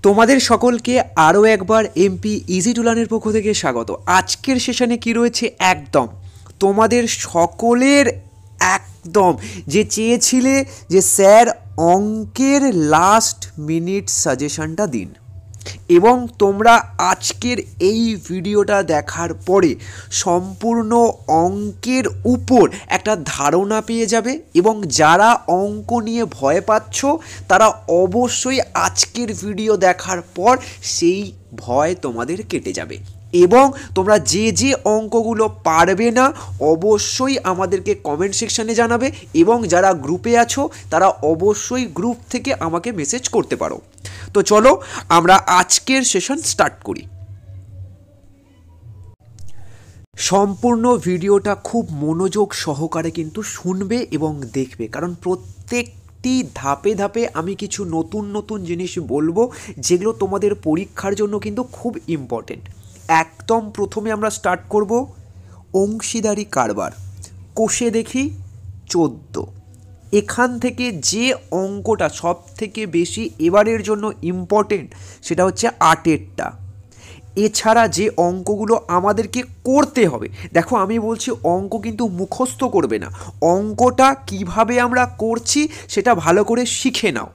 তোমাদের সকলকে আরও একবার এমপি ইজি টু লার্নের পক্ষ থেকে স্বাগত। আজকের সেশনে কি রয়েছে, একদম তোমাদের সকলের একদম যে চেয়েছিলে যে স্যার অঙ্কের লাস্ট মিনিট সাজেশনটা দিন, এবং তোমরা আজকের এই ভিডিওটা দেখার পরে সম্পূর্ণ অঙ্কের উপর একটা ধারণা পেয়ে যাবে, এবং যারা অঙ্ক নিয়ে ভয় পাচ্ছ তারা অবশ্যই আজকের ভিডিও দেখার পর সেই ভয় তোমাদের কেটে যাবে। এবং তোমরা যে যে অঙ্কগুলো পারবে না অবশ্যই আমাদেরকে কমেন্ট সেকশানে জানাবে, এবং যারা গ্রুপে আছো তারা অবশ্যই গ্রুপ থেকে আমাকে মেসেজ করতে পারো। তো চলো আমরা আজকের সেশন স্টার্ট করি। সম্পূর্ণ ভিডিওটা খুব মনোযোগ সহকারে কিন্তু শুনবে এবং দেখবে, কারণ প্রত্যেকটি ধাপে ধাপে আমি কিছু নতুন নতুন জিনিস বলবো যেগুলো তোমাদের পরীক্ষার জন্য কিন্তু খুব ইম্পর্টেন্ট। একদম প্রথমে আমরা স্টার্ট করব অংশীদারি কারবার। কোষে দেখি 14। এখান থেকে যে অঙ্কটা সব থেকে বেশি এবারের জন্য ইম্পর্টেন্ট সেটা হচ্ছে 8এরটা। এছাড়া যে অঙ্কগুলো আমাদেরকে করতে হবে, দেখো আমি বলছি অঙ্ক কিন্তু মুখস্থ করবে না, অঙ্কটা কিভাবে আমরা করছি সেটা ভালো করে শিখে নাও,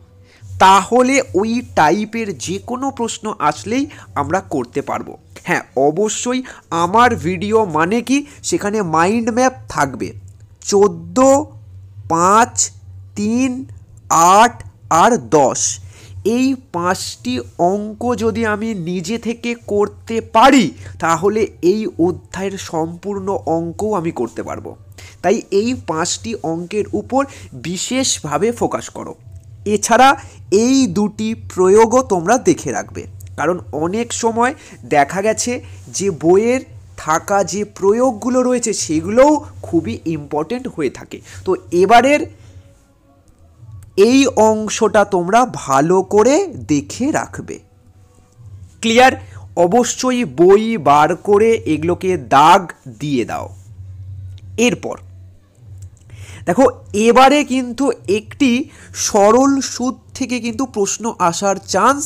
তাহলে ওই টাইপের যে কোনো প্রশ্ন আসলেই আমরা করতে পারবো। হ্যাঁ, অবশ্যই আমার ভিডিও মানে কি, সেখানে মাইন্ড ম্যাপ থাকবে। 14, 5, 3, 8 আর 10, এই 5টি অঙ্ক যদি আমি নিজে থেকে করতে পারি তাহলে এই অধ্যায়ের সম্পূর্ণ অঙ্কও আমি করতে পারবো। তাই এই 5টি অঙ্কের উপর বিশেষভাবে ফোকাস করো। এছাড়া এই দুটি প্রয়োগও তোমরা দেখে রাখবে, কারণ অনেক সময় দেখা গেছে যে বইয়ের থাকা যে প্রয়োগগুলো রয়েছে সেগুলোও খুবই ইম্পর্টেন্ট হয়ে থাকে। তো এবারের এই অংশটা তোমরা ভালো করে দেখে রাখবে। ক্লিয়ার? অবশ্যই বই বার করে এগুলোকে দাগ দিয়ে দাও। এরপর দেখো, এবারে কিন্তু একটি সরল সুদ থেকে কিন্তু প্রশ্ন আসার চান্স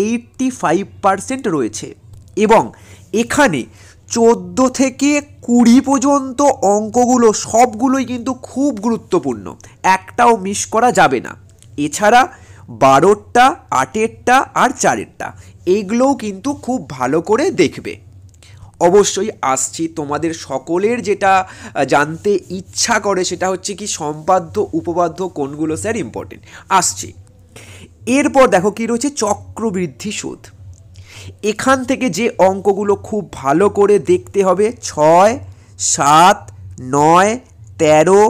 85% রয়েছে, এবং এখানে 14 থেকে 20 পর্যন্ত অঙ্কগুলো সবগুলোই কিন্তু খুব গুরুত্বপূর্ণ, একটাও মিস করা যাবে না। এছাড়া 12টা, 8এরটা আর 4এরটা এইগুলোও কিন্তু খুব ভালো করে দেখবে। অবশ্যই আসছি, তোমাদের সকলের যেটা জানতে ইচ্ছা করে সেটা হচ্ছে কি সম্পাদ্য উপপাদ্য কোনগুলো স্যার ইম্পর্টেন্ট, আসছি। এরপর দেখো কি রয়েছে, চক্রবৃদ্ধি সুদ। এখান থেকে যে অঙ্কগুলো খুব ভালো করে দেখতে হবে 6, 7, 9, 13,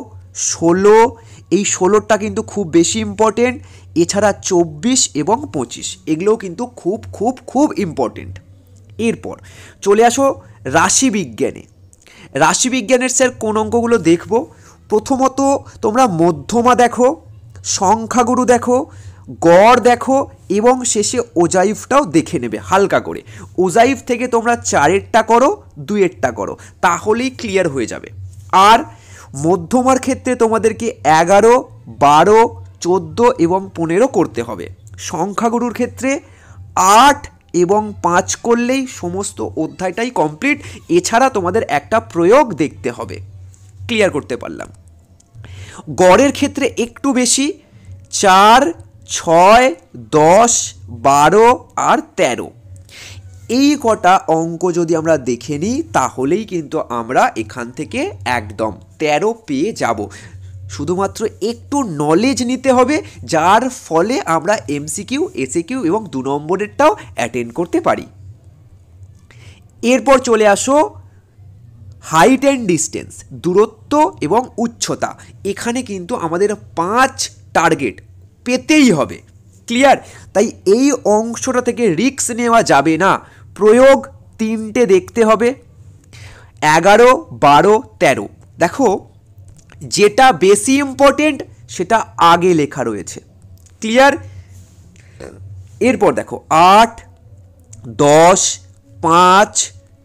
16, এই 16টা কিন্তু খুব বেশি ইম্পর্টেন্ট। এছাড়া 24 এবং 25 এগুলোও কিন্তু খুব খুব খুব ইম্পর্টেন্ট। এরপর চলে আসো রাশিবিজ্ঞানে। রাশিবিজ্ঞানের স্যার কোন অঙ্কগুলো দেখব? প্রথমত তোমরা মধ্যমা দেখো, সংখ্যাগুরু দেখো, গড় দেখো, এবং শেষে ওজাইফটাও দেখে নেবে হালকা করে। ওজাইফ থেকে তোমরা 4এরটা করো, 2এরটা করো, তাহলেই ক্লিয়ার হয়ে যাবে। আর মধ্যমার ক্ষেত্রে তোমাদেরকে 11, 12, 14 এবং 15 করতে হবে। সংখ্যাগুরুর ক্ষেত্রে 8 এবং 5 করলেই সমস্ত অধ্যায়টাই কমপ্লিট। এছাড়া তোমাদের একটা প্রয়োগ দেখতে হবে। ক্লিয়ার করতে পারলাম? গড়ের ক্ষেত্রে একটু বেশি, 4, 6, 10, 12 আর 13, এই কটা অঙ্ক যদি আমরা দেখে নিই তাহলেই কিন্তু আমরা এখান থেকে একদম 13 পেয়ে যাব। শুধুমাত্র একটু নলেজ নিতে হবে, যার ফলে আমরা এমসিকিউ, এসএকিউ এবং 2 নম্বরেরটাও অ্যাটেন্ড করতে পারি। এরপর চলে আসো হাইট অ্যান্ড ডিস্টেন্স, দূরত্ব এবং উচ্চতা। এখানে কিন্তু আমাদের 5 টার্গেট পেতেই হবে। ক্লিয়ার? তাই এই অংশটা থেকে রিস্ক নেওয়া যাবে না। প্রয়োগ 3টে দেখতে হবে, 11, 12, 13। দেখো যেটা বেশি ইম্পর্টেন্ট সেটা আগে লেখা রয়েছে। ক্লিয়ার? এরপর দেখো 8, 10, 5,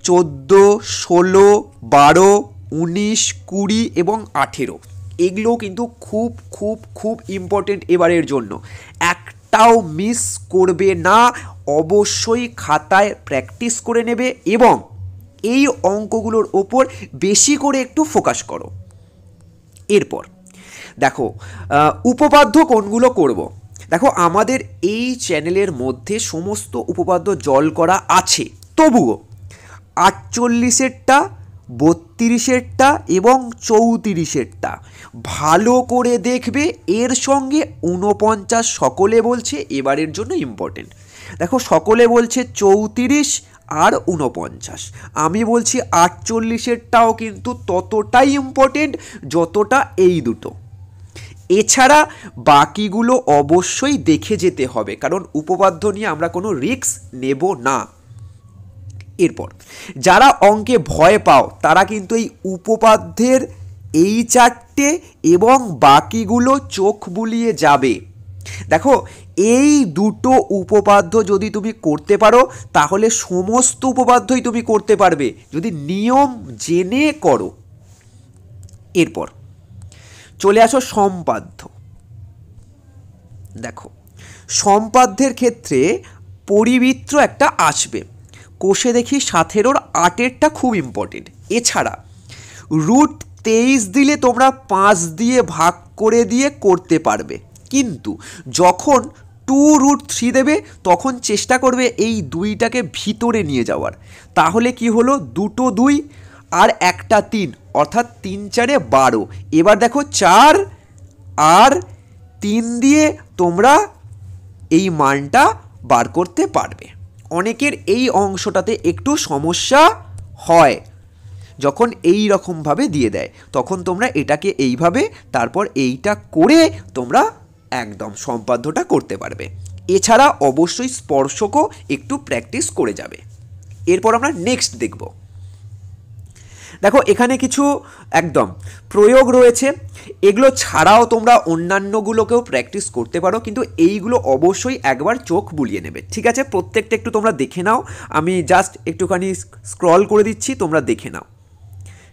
14, 16, 12, 19, 20 এবং 18 এগুলো কিন্তু খুব খুব খুব ইম্পর্টেন্ট এবারের জন্য। একটাও মিস করবে না, অবশ্যই খাতায় প্র্যাকটিস করে নেবে এবং এই অঙ্কগুলোর ওপর বেশি করে একটু ফোকাস করো। এরপর দেখো উপপাদ্য কোনগুলো করব। দেখো আমাদের এই চ্যানেলের মধ্যে সমস্ত উপপাদ্য জল করা আছে, তবুও 48-এরটা, 32-এরটা এবং 34-এরটা ভালো করে দেখবে। এর সঙ্গে 49 সকলে বলছে এবারের জন্য ইম্পর্টেন্ট। দেখো সকলে বলছে 34 আর 49, আমি বলছি 48-এরটাও কিন্তু ততটাই ইম্পর্টেন্ট যতটা এই দুটো। এছাড়া বাকিগুলো অবশ্যই দেখে যেতে হবে, কারণ উপপাদ্য নিয়ে আমরা কোনো রিস্ক নেব না। এরপর যারা অঙ্কে ভয় পাও তারা কিন্তু এই উপপাদ্যের এই 4টে এবং বাকিগুলো চোখ বুলিয়ে যাবে। দেখো এই দুটো উপপাদ্য যদি তুমি করতে পারো তাহলে সমস্ত উপপাদ্যই তুমি করতে পারবে, যদি নিয়ম জেনে করো। এরপর চলে আসো সম্পাদ্য। দেখো সম্পাদ্যের ক্ষেত্রে পরিবৃত্ত একটা আসবে, কোষে দেখি 17-8 খুব ইম্পর্টেন্ট। এছাড়া √23 দিলে তোমরা 5 দিয়ে ভাগ করে দিয়ে করতে পারবে, কিন্তু যখন 2√3 দেবে তখন চেষ্টা করবে এই 2টাকে ভিতরে নিয়ে যাওয়ার। তাহলে কি হলো, 2 2 আর 1 3, অর্থাৎ 3 4 12। এবার দেখো 4 আর 3 দিয়ে তোমরা এই মানটা বার করতে পারবে। অনেকের এই অংশটাতে একটু সমস্যা হয়, যখন এই রকমভাবে দিয়ে দেয় তখন তোমরা এটাকে এইভাবে তারপর এইটা করে তোমরা একদম সম্পাদ্যটা করতে পারবে। এছাড়া অবশ্যই স্পর্শকও একটু প্র্যাকটিস করে যাবে। এরপর আমরা নেক্সট দেখব। দেখো এখানে কিছু একদম প্রয়োগ রয়েছে, এগুলো ছাড়াও তোমরা অন্যান্যগুলোকেও প্র্যাকটিস করতে পারো, কিন্তু এইগুলো অবশ্যই একবার চোখ বুলিয়ে নেবে। ঠিক আছে, প্রত্যেকটা একটু তোমরা দেখে নাও, আমি জাস্ট একটুখানি স্ক্রল করে দিচ্ছি, তোমরা দেখে নাও।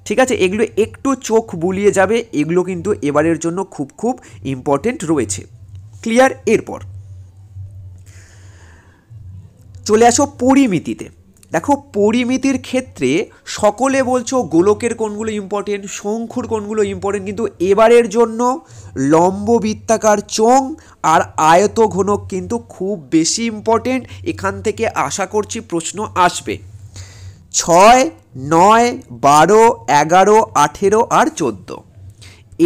ঠিক আছে, এগুলো একটু চোখ বুলিয়ে যাবে, এগুলো কিন্তু এবারের জন্য খুব খুব ইম্পর্টেন্ট রয়েছে। ক্লিয়ার? এরপর চলে আসো পরিমিতিতে। দেখো পরিমিতির ক্ষেত্রে সকলে বলছো গোলকের কোণগুলো ইম্পর্টেন্ট, শঙ্কুর কোণগুলো ইম্পর্টেন্ট, কিন্তু এবারের জন্য লম্ব বৃত্তাকার চোঙ আর আয়ত ঘনক কিন্তু খুব বেশি ইম্পর্টেন্ট। এখান থেকে আশা করছি প্রশ্ন আসবে। 6, 9, 12, 11, 18 আর 14।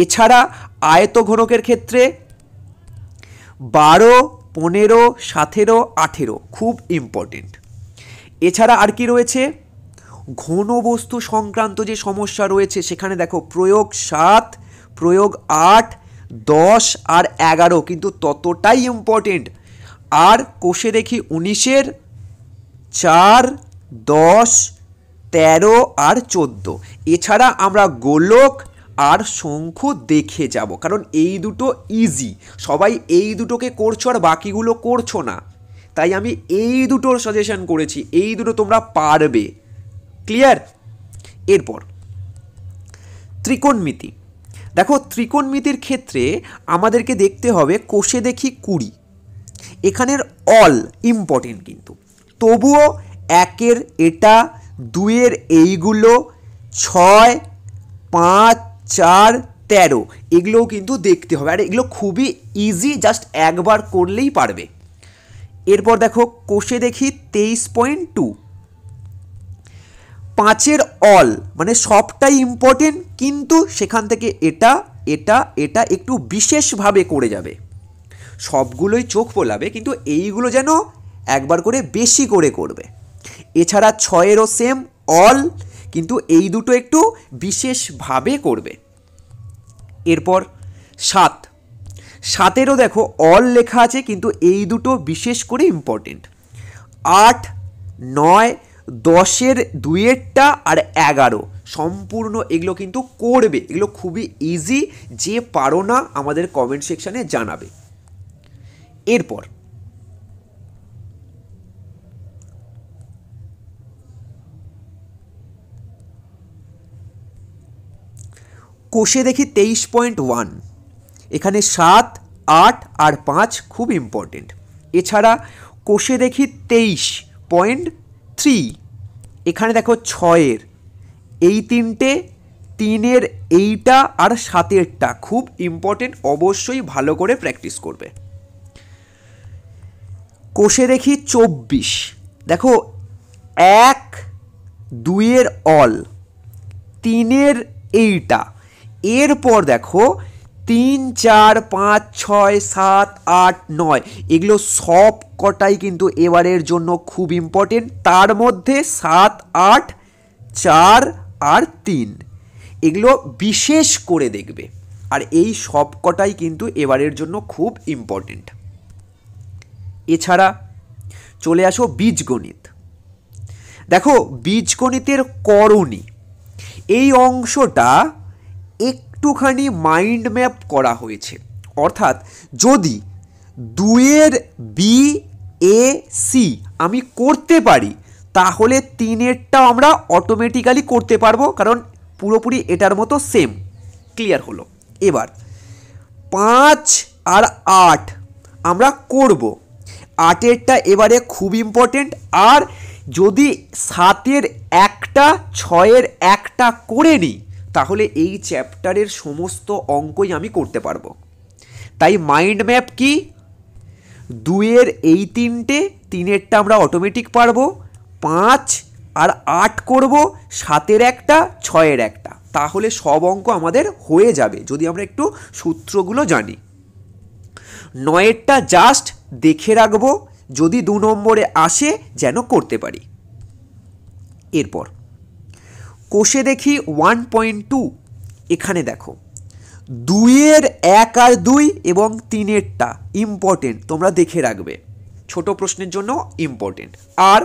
এছাড়া আয়ত ঘনকের ক্ষেত্রে 12, 15, 17, 18 খুব ইম্পর্টেন্ট। এছাড়া আর কি রয়েছে, ঘনবস্তু সংক্রান্ত যে সমস্যা রয়েছে সেখানে দেখো প্রয়োগ 7, প্রয়োগ 8, 10 আর 11 কিন্তু ততটাই ইম্পর্টেন্ট। আর কোষে দেখি 19-এর 4, 10, 13 আর 14। এছাড়া আমরা গোলক আর শঙ্কু দেখে যাব, কারণ এই দুটো ইজি, সবাই এই দুটোকে করছো আর বাকিগুলো করছো না, তাই আমি এই দুটোর সাজেশন করেছি, এই দুটো তোমরা পারবে। ক্লিয়ার? এরপর ত্রিকোণমিতি। দেখো ত্রিকোণমিতির ক্ষেত্রে আমাদেরকে দেখতে হবে কোষে দেখি 20, এখানের অল ইম্পর্টেন্ট, কিন্তু তবুও 1-এর এটা, 2-এর এইগুলো, 6, 5, 4, 13 এগুলোও কিন্তু দেখতে হবে, আর এগুলো খুবই ইজি, জাস্ট একবার করলেই পারবে। এরপর দেখো কোষে দেখি 23.2, 5-এর অল মানে সবটাই ইম্পর্টেন্ট, কিন্তু সেখান থেকে এটা এটা এটা একটু বিশেষভাবে করে যাবে, সবগুলোই চোখ ফোলাবে কিন্তু এইগুলো যেন একবার করে বেশি করে করবে। এছাড়া 6-এরও সেম অল, কিন্তু এই দুটো একটু বিশেষভাবে করবে। এরপর 7-এরও দেখো অল লেখা আছে, কিন্তু এই দুটো বিশেষ করে ইম্পর্টেন্ট। 8, 9, 10-এর 2-এরটা আর 11 সম্পূর্ণ এগুলো কিন্তু করবে, এগুলো খুবই ইজি, যে পারো না আমাদের কমেন্ট সেকশানে জানাবে। এরপর কোষে দেখি 23.1, এখানে 7, 8 আর 5 খুব ইম্পর্টেন্ট। এছাড়া কোষে দেখি 23.3, এখানে দেখো 6-এর এই তিনটে, 3-এর এইটা আর 7-এরটা খুব ইম্পর্টেন্ট, অবশ্যই ভালো করে প্র্যাকটিস করবে। কোষে দেখি 24, দেখো 1, 2-এর অল, 3-এর এইটা, এরপর দেখো 3, 4, 5, 6, 7, 8, 9 এগুলো সব কটাই কিন্তু এবারের জন্য খুব ইম্পর্টেন্ট। তার মধ্যে 7, 8, 4 আর 3 এগুলো বিশেষ করে দেখবে, আর এই সব কটাই কিন্তু এবারের জন্য খুব ইম্পর্টেন্ট। এছাড়া চলে আসো বীজগণিত। দেখো বীজগণিতের করণী এই অংশটা একটুখানি মাইন্ড ম্যাপ করা হয়েছে, অর্থাৎ যদি 2-এর বি এ সি আমি করতে পারি তাহলে 3-এরটাও আমরা অটোমেটিক্যালি করতে পারবো, কারণ পুরোপুরি এটার মতো সেম। ক্লিয়ার হলো? এবার 5 আর 8 আমরা করব, 8-এরটা এবারে খুব ইম্পর্টেন্ট, আর যদি 7-এর একটা 6-এর একটা করে নিই তাহলে এই চ্যাপ্টারের সমস্ত অঙ্কই আমি করতে পারবো। তাই মাইন্ড ম্যাপ কি, 2-এর এই 3টে, 3-এরটা আমরা অটোমেটিক পারবো, 5 আর 8 করব, 7-এর একটা 6-এর একটা, তাহলে সব অঙ্ক আমাদের হয়ে যাবে যদি আমরা একটু সূত্রগুলো জানি। 9-এরটা জাস্ট দেখে রাখবো, যদি 2 নম্বরে আসে যেন করতে পারি। এরপর কোষে দেখি 1.2, এখানে দেখো 2-এর 1 আর 2 এবং 3-এরটা ইম্পর্টেন্ট, তোমরা দেখে রাখবে, ছোট প্রশ্নের জন্য ইম্পর্টেন্ট। আর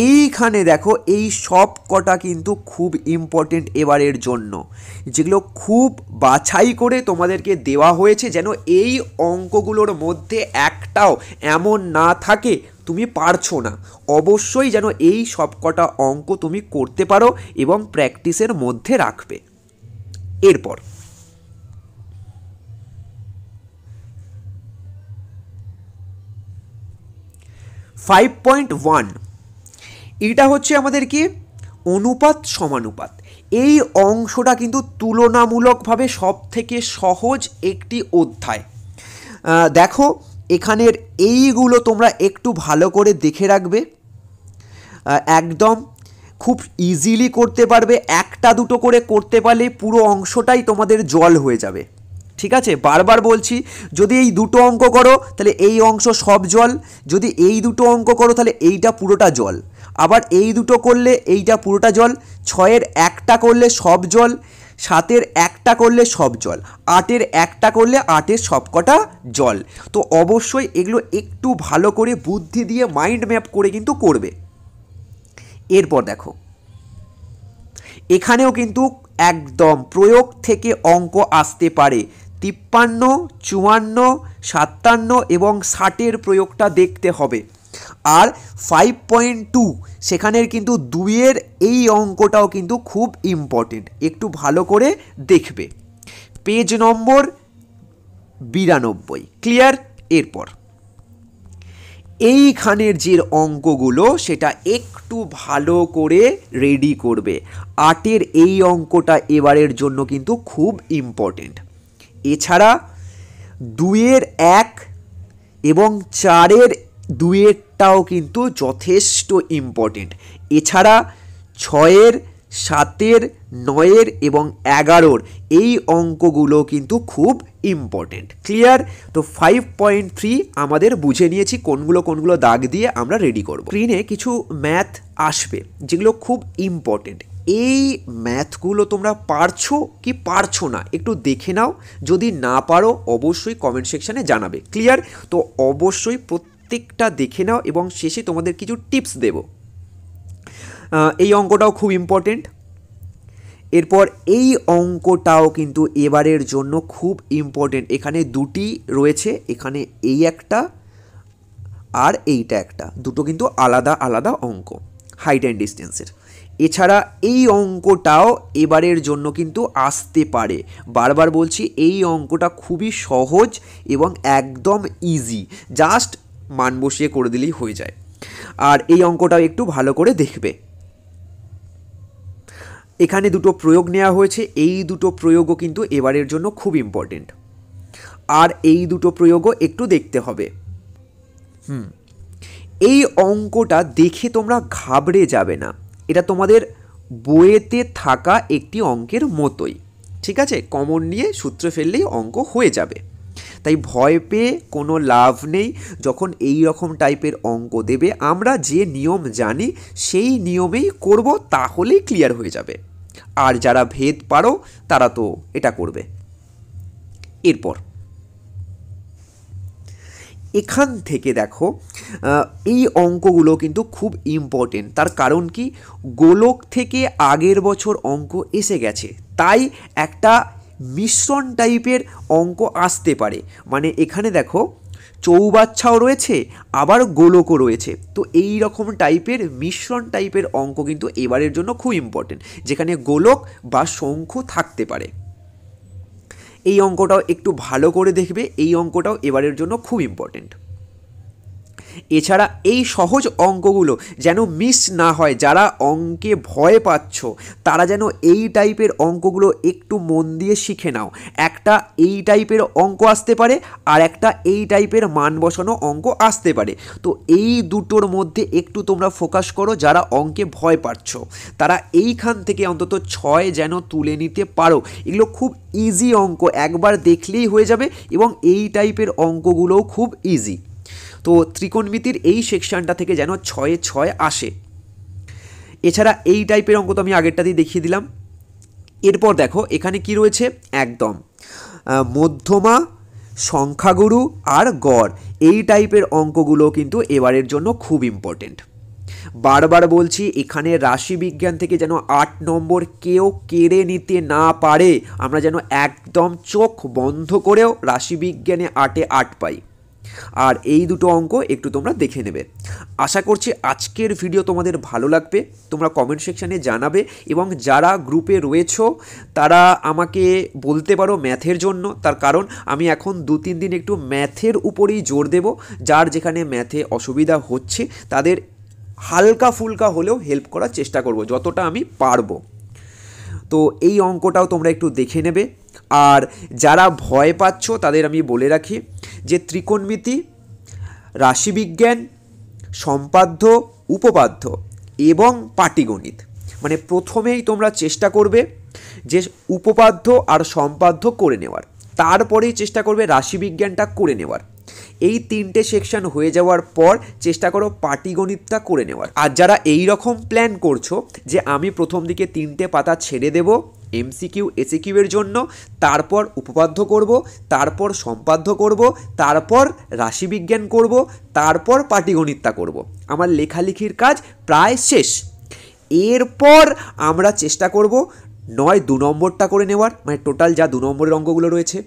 এইখানে দেখো এই সব কটা কিন্তু খুব ইম্পর্টেন্ট এবারের জন্য, যেগুলো খুব বাছাই করে তোমাদেরকে দেওয়া হয়েছে, যেন এই অঙ্কগুলোর মধ্যে একটাও এমন না থাকে তুমি পারছো না। অবশ্যই যেন এই সব কটা অঙ্ক তুমি করতে পারো এবং প্র্যাকটিসের মধ্যে রাখবে। এরপর ফাইভ 5.1, এটা হচ্ছে আমাদের কি অনুপাত সমানুপাত। এই অংশটা কিন্তু তুলনামূলকভাবে সব থেকে সহজ একটি অধ্যায়। দেখো এখানের এইগুলো তোমরা একটু ভালো করে দেখে রাখবে, একদম খুব ইজিলি করতে পারবে, একটা দুটো করে করতে পারলে পুরো অংশটাই তোমাদের জল হয়ে যাবে। ঠিক আছে, বারবার বলছি, যদি এই দুটো অঙ্ক করো তাহলে এই অংশ সব জল, যদি এই দুটো অঙ্ক করো তাহলে এইটা পুরোটা জল, আবার এই দুটো করলে এইটা পুরোটা জল, 6-এর একটা করলে সব জল, 7-এর একটা করলে সব জল, 8-এর একটা করলে 8-এর সবকটা জল। তো অবশ্যই এগুলো একটু ভালো করে বুদ্ধি দিয়ে মাইন্ড ম্যাপ করে কিন্তু করবে। এরপর দেখো এখানেও কিন্তু একদম প্রয়োগ থেকে অঙ্ক আসতে পারে, 53, 54, 57 এবং 60-এর প্রয়োগটা দেখতে হবে। আর 5.2 সেখানের কিন্তু 2-এর এই অঙ্কটাও কিন্তু খুব ইম্পর্টেন্ট, একটু ভালো করে দেখবে, পেজ নম্বর 92। ক্লিয়ার? এরপর এইখানের যে অঙ্কগুলো সেটা একটু ভালো করে রেডি করবে। 8-এর এই অঙ্কটা এবারের জন্য কিন্তু খুব ইম্পর্টেন্ট। এছাড়া 2-এর 1 এবং 4-এর 2-এরটাও কিন্তু যথেষ্ট ইম্পর্টেন্ট। এছাড়া 6-এর, 7-এর, 9-এর এবং 11-ওর এই অঙ্কগুলো কিন্তু খুব ইম্পর্টেন্ট। ক্লিয়ার? তো 5.3 আমাদের বুঝে নিয়েছি কোনগুলো কোনগুলো দাগ দিয়ে আমরা রেডি করব। স্ক্রিনে কিছু ম্যাথ আসবে যেগুলো খুব ইম্পর্টেন্ট। এই ম্যাথগুলো তোমরা পারছো কি পারছো না একটু দেখে নাও, যদি না পারো অবশ্যই কমেন্ট সেকশানে জানাবে। ক্লিয়ার? তো অবশ্যই প্রত্যেকটা দেখে নাও এবং শেষে তোমাদের কিছু টিপস দেব। এই অঙ্কটাও খুব ইম্পর্টেন্ট। এরপর এই অঙ্কটাও কিন্তু এবারের জন্য খুব ইম্পর্টেন্ট। এখানে দুটি রয়েছে, এখানে এই একটা আর এইটা একটা, দুটো কিন্তু আলাদা আলাদা অঙ্ক, হাইট অ্যান্ড ডিস্টেন্সের। এছাড়া এই অঙ্কটাও এবারের জন্য কিন্তু আসতে পারে। বারবার বলছি এই অঙ্কটা খুবই সহজ এবং একদম ইজি, জাস্ট মান বসিয়ে করে দিলেই হয়ে যায়। আর এই অঙ্কটাও একটু ভালো করে দেখবে। এখানে দুটো প্রয়োগ নেওয়া হয়েছে, এই দুটো প্রয়োগও কিন্তু এবারের জন্য খুব ইম্পর্টেন্ট, আর এই দুটো প্রয়োগও একটু দেখতে হবে। এই অঙ্কটা দেখে তোমরা ঘাবড়ে যাবে না, এটা তোমাদের বইয়েতে থাকা একটি অঙ্কের মতোই, ঠিক আছে? কমন নিয়ে সূত্র ফেললেই অঙ্ক হয়ে যাবে, তাই ভয় পেয়ে কোনো লাভ নেই। যখন এই রকম টাইপের অঙ্ক দেবে, আমরা যে নিয়ম জানি সেই নিয়মেই করব, তাহলেই ক্লিয়ার হয়ে যাবে। আর যারা ভেদ পারো তারা তো এটা করবে। এরপর এখান থেকে দেখো, এই অঙ্কগুলো কিন্তু খুব ইম্পর্টেন্ট। তার কারণ কি, গোলক থেকে আগের বছর অঙ্ক এসে গেছে, তাই একটা মিশ্রণ টাইপের অঙ্ক আসতে পারে। মানে এখানে দেখো চৌবাচ্চাও রয়েছে, আবার গোলকও রয়েছে, তো এই রকম টাইপের মিশ্রণ টাইপের অঙ্ক কিন্তু এবারের জন্য খুব ইম্পর্টেন্ট, যেখানে গোলক বা শঙ্কু থাকতে পারে। এই অঙ্কটাও একটু ভালো করে দেখবে, এই অঙ্কটাও এবারের জন্য খুব ইম্পর্টেন্ট। এছাড়া এই সহজ অঙ্কগুলো যেন মিস না হয়, যারা অঙ্কে ভয় পাচ্ছ তারা যেন এই টাইপের অঙ্কগুলো একটু মন দিয়ে শিখে নাও। একটা এই টাইপের অঙ্ক আসতে পারে, আর একটা এই টাইপের মান বসানো অঙ্ক আসতে পারে। তো এই দুটোর মধ্যে একটু তোমরা ফোকাস করো, যারা অঙ্কে ভয় পাচ্ছ তারা এইখান থেকে অন্তত 6 যেন তুলে নিতে পারো। এগুলো খুব ইজি অঙ্ক, একবার দেখলেই হয়ে যাবে, এবং এই টাইপের অঙ্কগুলোও খুব ইজি। তো ত্রিকোণমিতির এই সেকশনটা থেকে যেন 6-এ 6 আসে। এছাড়া এই টাইপের অঙ্ক তো আমি আগেরটাতেই দেখিয়ে দিলাম। এরপর দেখো এখানে কি রয়েছে, একদম মধ্যমা, সংখ্যাগুরু আর গড়, এই টাইপের অঙ্কগুলো কিন্তু এবারের জন্য খুব ইম্পর্টেন্ট। বারবার বলছি, এখানে রাশিবিজ্ঞান থেকে যেন 8 নম্বর কেউ কেড়ে নিতে না পারে। আমরা যেন একদম চোখ বন্ধ করেও রাশিবিজ্ঞানে 8-এ 8 পাই। আর এই দুটো অঙ্ক একটু তোমরা দেখে নেবে। আশা করছি আজকের ভিডিও তোমাদের ভালো লাগবে, তোমরা কমেন্ট সেকশানে জানাবে, এবং যারা গ্রুপে রয়েছো তারা আমাকে বলতে পারো ম্যাথের জন্য। তার কারণ আমি এখন 2-3 দিন একটু ম্যাথের উপরেই জোর দেব। যার যেখানে ম্যাথে অসুবিধা হচ্ছে তাদের হালকা ফুলকা হলেও হেল্প করার চেষ্টা করব যতটা আমি পারবো। তো এই অঙ্কটাও তোমরা একটু দেখে নেবে। আর যারা ভয় পাচ্ছ তাদের আমি বলে রাখি যে ত্রিকোণমিতি, রাশিবিজ্ঞান, সম্পাদ্য, উপপাদ্য এবং পাটিগণিত, মানে প্রথমেই তোমরা চেষ্টা করবে যে উপপাদ্য আর সম্পাদ্য করে নেওয়ার, তারপরেই চেষ্টা করবে রাশিবিজ্ঞানটা করে নেওয়ার। এই 3টে সেকশন হয়ে যাওয়ার পর চেষ্টা করো পাটিগণিতটা করে নেওয়ার। আর যারা এই রকম প্ল্যান করছো যে আমি প্রথম দিকে 3টে পাতা ছেড়ে দেব এমসিকিউ এসিকিউ এর জন্য, তারপর উপপাদ্য করব, তারপর সম্পাদ্য করব, তারপর রাশিবিজ্ঞান করব, তারপর পাটিগণিতটা করব, আমার লেখালেখির কাজ প্রায় শেষ। এরপর আমরা চেষ্টা করব 2 নম্বরটা করে নেওয়ার, মানে টোটাল যা 2 নম্বরের অঙ্কগুলো রয়েছে।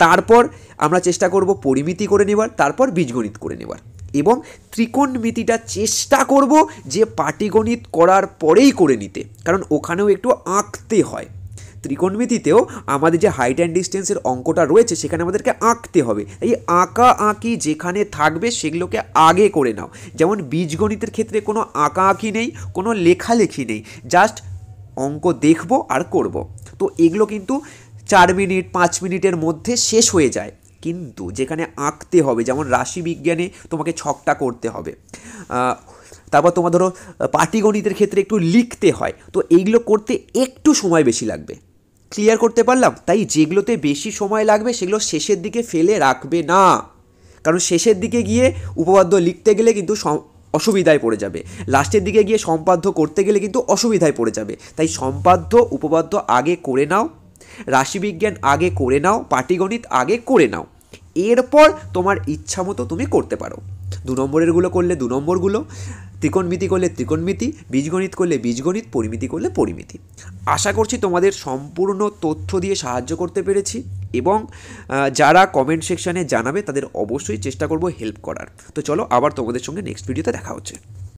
তারপর আমরা চেষ্টা করব পরিমিতি করে নেওয়ার, তারপর বীজগণিত করে নেওয়ার, এবং ত্রিকোণমিতিটা চেষ্টা করব যে পাটিগণিত করার পরেই করে নিতে, কারণ ওখানেও একটু আঁকতে হয়। ত্রিকোণমিতিতেও আমাদের যে হাইট অ্যান্ড ডিস্টেন্সের অঙ্কটা রয়েছে সেখানে আমাদেরকে আঁকতে হবে, এই আঁকা আঁকি যেখানে থাকবে সেগুলোকে আগে করে নাও। যেমন বীজগণিতের ক্ষেত্রে কোনো আঁকা আঁকি নেই, কোনো লেখালেখি নেই, জাস্ট অঙ্ক দেখব আর করব। তো এগুলো কিন্তু 4 মিনিট 5 মিনিটের মধ্যে শেষ হয়ে যায়, কিন্তু যেখানে আঁকতে হবে, যেমন রাশিবিজ্ঞানে তোমাকে ছকটা করতে হবে, তারপর তোমার ধরো পাটিগণিতের ক্ষেত্রে একটু লিখতে হয়, তো এইগুলো করতে একটু সময় বেশি লাগবে। ক্লিয়ার করতে পারলাম? তাই যেগুলোতে বেশি সময় লাগবে সেগুলো শেষের দিকে ফেলে রাখবে না, কারণ শেষের দিকে গিয়ে উপপাদ্য লিখতে গেলে কিন্তু অসুবিধায় পড়ে যাবে, লাস্টের দিকে গিয়ে সম্পাদ্য করতে গেলে কিন্তু অসুবিধায় পড়ে যাবে। তাই সম্পাদ্য উপপাদ্য আগে করে নাও, রাশিবিজ্ঞান আগে করে নাও, পাটিগণিত আগে করে নাও, এরপর তোমার ইচ্ছা মতো তুমি করতে পারো। 2 নম্বরেরগুলো করলে 2 নম্বরগুলো, ত্রিকোণমিতি করলে ত্রিকোণমিতি, বীজগণিত করলে বীজগণিত, পরিমিতি করলে পরিমিতি। আশা করছি তোমাদের সম্পূর্ণ তথ্য দিয়ে সাহায্য করতে পেরেছি, এবং যারা কমেন্ট সেকশানে জানাবে তাদের অবশ্যই চেষ্টা করব হেল্প করার। তো চলো আবার তোমাদের সঙ্গে নেক্সট ভিডিওতে দেখা হচ্ছে।